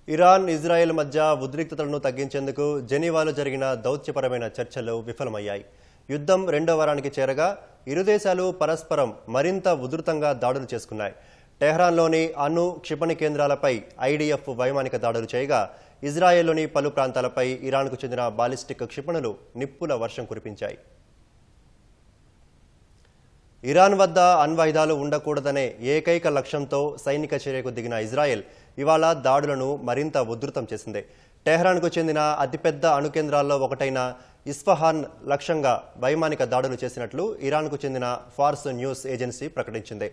Iran, Israel మధ్య ఉద్రిక్తతలను తగ్గించేందుకు జెనీవాలో జరిగిన దౌత్యపరమైన చర్చలు విఫలమయ్యాయి. యుద్ధం రెండో వారానికి చేరగా ఇరు దేశాలు పరస్పరం మరింత ఉధృతంగా దాడులు చేసుకున్నాయి. టెహ్రాన్లోని అణు క్షిపణి కేంద్రాలపై ఐడిఎఫ్ వైమానిక దాడులు చేయగా, ఇజ్రాయెల్లోని పలు ప్రాంతాలపై ఇరాన్కు చెందిన బాలిస్టిక్ క్షిపణులు నిప్పుల వర్షం కురిపించాయి. ఇరాన్ వద్ద అణ్వాయుధాలు ఉండకూడదనే ఏకైక లక్ష్యంతో సైనిక చర్యకు దిగిన ఇజ్రాయెల్ ఇవాళ దాడులను మరింత ఉధృతం చేసింది. టెహ్రాన్కు చెందిన అతిపెద్ద అణు కేంద్రాల్లో ఒకటైన ఇస్ఫహాన్ లక్ష్యంగా వైమానిక దాడులు చేసినట్లు ఇరాన్కు చెందిన ఫార్స్ న్యూస్ ఏజెన్సీ ప్రకటించింది.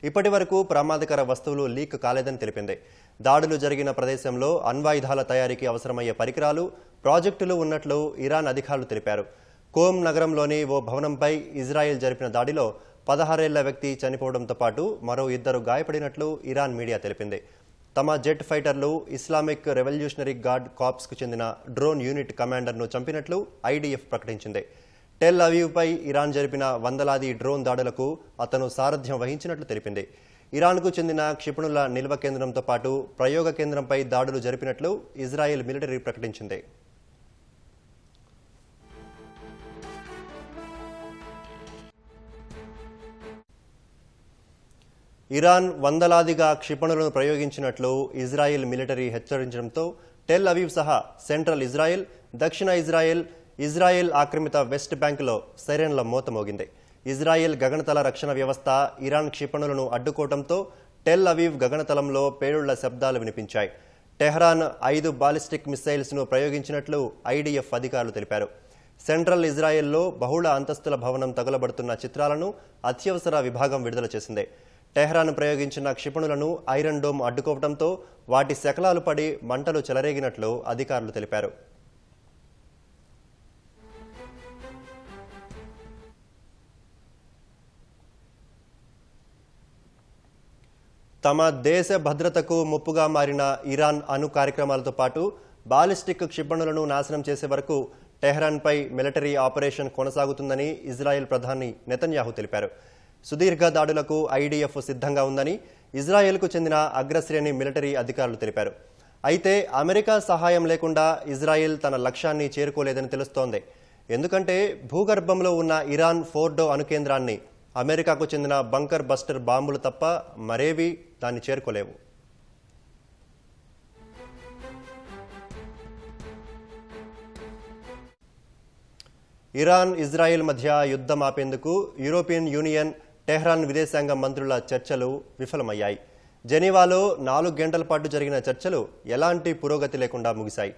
ఇప్పటి వరకు ప్రమాదకర వస్తువులు లీక్ కాలేదని తెలిపింది. దాడులు జరిగిన ప్రదేశంలో అణ్వాయుధాల తయారీకి అవసరమయ్యే పరికరాలు, ప్రాజెక్టులు ఉన్నట్లు ఇరాన్ అధికారులు తెలిపారు. కోమ్ నగరంలోని ఓ భవనంపై ఇజ్రాయెల్ జరిపిన దాడిలో 16 ఏళ్ల వ్యక్తి చనిపోవడంతో పాటు మరో 2 గాయపడినట్లు ఇరాన్ మీడియా తెలిపింది. తమ జెట్ ఫైటర్లు ఇస్లామిక్ రెవల్యూషనరీ గార్డ్ కార్ప్స్కు చెందిన డ్రోన్ యూనిట్ కమాండర్ను చంపినట్లు ఐడిఎఫ్ ప్రకటించింది. టెల్ అవీవ్పై ఇరాన్ జరిపిన వందలాది డ్రోన్ దాడులకు అతను సారథ్యం వహించినట్లు తెలిపింది. ఇరాన్కు చెందిన క్షిపణుల నిల్వ కేంద్రంతో పాటు ప్రయోగ కేంద్రంపై దాడులు జరిపినట్లు ఇజ్రాయెల్ మిలిటరీ ప్రకటించింది. ఇరాన్ వందలాదిగా క్షిపణులను ప్రయోగించినట్లు ఇజ్రాయెల్ మిలిటరీ హెచ్చరించడంతో టెల్ అవీవ్ సహా సెంట్రల్ ఇజ్రాయెల్, దక్షిణ ఇజ్రాయెల్ ఆక్రమిత వెస్ట్ బ్యాంకులో సైరన్ల మోత మోగింది. ఇజ్రాయెల్ గగనతల రక్షణ వ్యవస్థ ఇరాన్ క్షిపణులను అడ్డుకోవడంతో టెల్ అవీవ్ గగనతలంలో పేలుళ్ల శబ్దాలు వినిపించాయి. టెహ్రాన్ 5 బాలిస్టిక్ మిసైల్స్ను ప్రయోగించినట్లు ఐడిఎఫ్ అధికారులు తెలిపారు. సెంట్రల్ ఇజ్రాయెల్లో బహుళ అంతస్తుల భవనం తగులబడుతున్న చిత్రాలను అత్యవసర విభాగం విడుదల చేసింది. టెహ్రాన్ ప్రయోగించిన క్షిపణులను ఐరన్ డోమ్ అడ్డుకోవడంతో వాటి శకలాలు పడి మంటలు చెలరేగినట్లు అధికారులు తెలిపారు. తమ దేశ భద్రతకు ముప్పుగా మారిన ఇరాన్ అణు కార్యక్రమాలతో పాటు బాలిస్టిక్ క్షిపణులను నాశనం చేసే వరకు టెహ్రాన్పై మిలిటరీ ఆపరేషన్ కొనసాగుతుందని ఇజ్రాయెల్ ప్రధాని నెతన్యాహు తెలిపారు. సుదీర్ఘ దాడులకు ఐడిఎఫ్ సిద్ధంగా ఉందని ఇజ్రాయెల్కు చెందిన అగ్రశ్రేణి మిలిటరీ అధికారులు తెలిపారు. అయితే అమెరికా సహాయం లేకుండా ఇజ్రాయెల్ తన లక్ష్యాన్ని చేరుకోలేదని తెలుస్తోంది. ఎందుకంటే భూగర్భంలో ఉన్న ఇరాన్ ఫోర్డో అణు కేంద్రాన్ని అమెరికాకు చెందిన బంకర్ బస్టర్ బాంబులు తప్ప మరేవీ దాన్ని చేరుకోలేవు. ఇరాన్, ఇజ్రాయెల్ మధ్య యుద్ధం ఆపేందుకు యూరోపియన్ యూనియన్, టెహ్రాన్ విదేశాంగ మంత్రుల చర్చలు విఫలమయ్యాయి. జెనీవాలో 4 గంటల పాటు జరిగిన చర్చలు ఎలాంటి పురోగతి లేకుండా ముగిశాయి.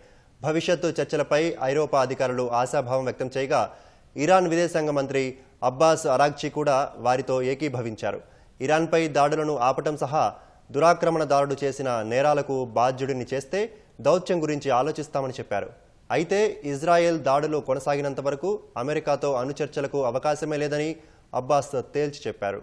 భవిష్యత్తు చర్చలపై ఐరోపా అధికారులు ఆశాభావం వ్యక్తం చేయగా, ఇరాన్ విదేశాంగ మంత్రి అబ్బాస్ అరాగ్చి కూడా వారితో ఏకీభవించారు. ఇరాన్పై దాడులను ఆపటం సహా దురాక్రమణదారుడు చేసిన నేరాలకు బాధ్యుడిని చేస్తే దౌత్యం గురించి ఆలోచిస్తామని చెప్పారు. అయితే ఇజ్రాయెల్ దాడులు కొనసాగినంత వరకు అమెరికాతో అణు చర్చలకు అవకాశమే లేదని అబ్బాస్ తేల్చి చెప్పారు.